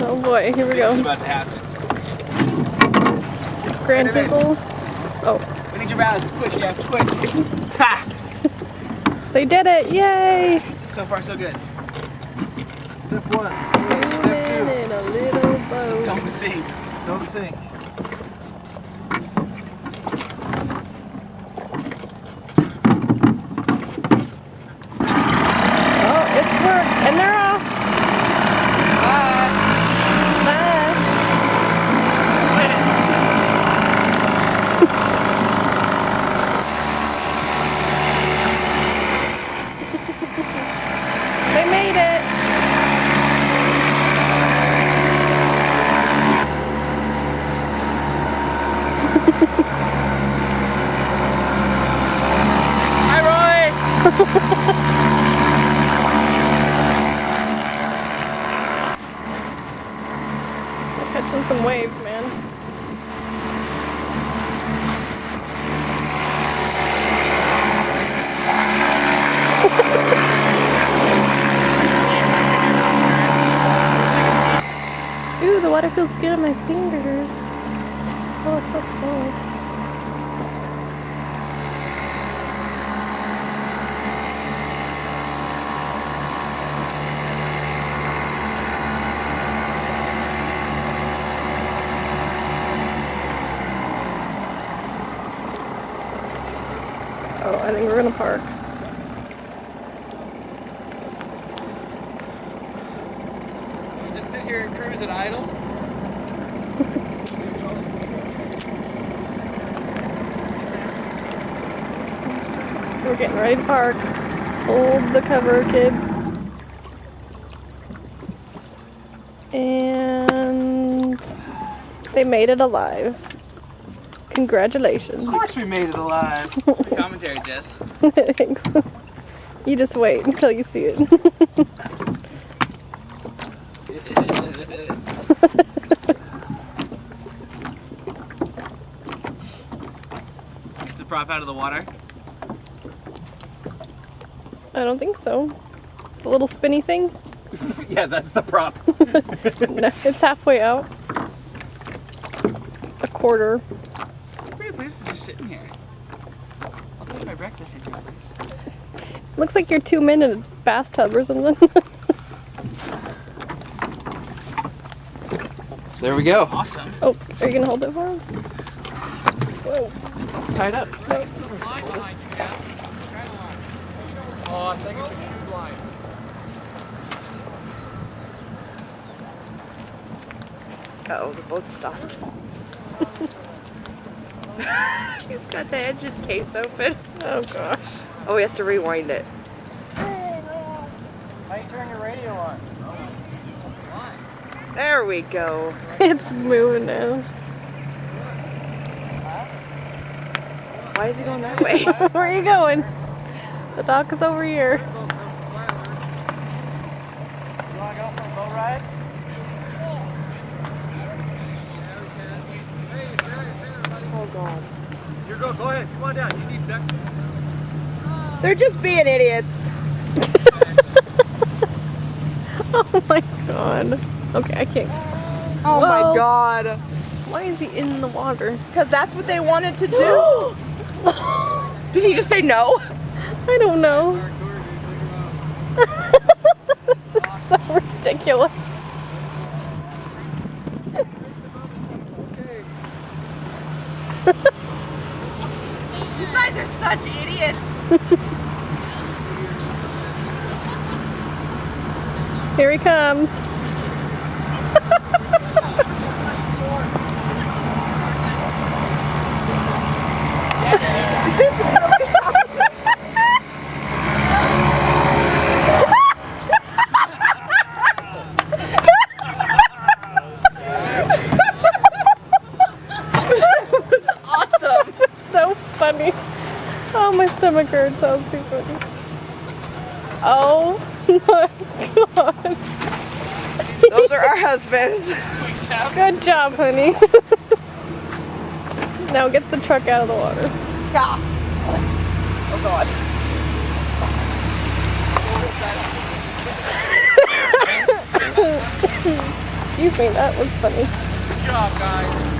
Oh boy, here we go. This is about to happen. Grand Tizzle. Oh. We need your ballast. Quick, Jeff. Quick. Ha! They did it! Yay! So far, so good. Step one. Swimming in a little boat. Don't sink. Don't sink. Oh, it's worked. And they're off. Bye. Bye. They made it. Hi, Roy. Catching some waves, man. Ooh, the water feels good on my fingers. Oh, it's so cold. Oh, I think we're gonna park. Just sit here and cruise and idle. We're getting ready to park. Hold the cover, kids. And they made it alive. Congratulations. Of course we made it alive. Good commentary, Jess. Thanks. You just wait until you see it. Get the prop out of the water. I don't think so. The little spinny thing? Yeah, that's the prop. No, it's halfway out. A quarter. Pretty please just sitting here. I'll take my breakfast in here, please. Looks like you're 2 men in a bathtub or something. There we go. Awesome. Oh, are you gonna hold it for him? Whoa. It's tied up. Oh, I think it's a true line. Uh-oh, the boat stopped. He's got the engine case open. Oh gosh. Oh, he has to rewind it. How you turn your radio on? There we go. It's moving now. Why is he going that way? Where are you going? The dock is over here. You want to go for a boat ride? Oh, God. You go ahead. Come on down. You need deck. They're just being idiots. Oh my god. Okay, I can't. Oh, Whoa. my God. Why is he in the water? Because that's what they wanted to do. Did he just say no? I don't know. This is so ridiculous. You guys are such idiots. Here he comes. Awesome. So funny. Oh, my stomach hurts. That was too funny. Oh my god. Those are our husbands. Good job, honey. Now get the truck out of the water. Yeah. Oh, God. Excuse me, that was funny. Good job, guys.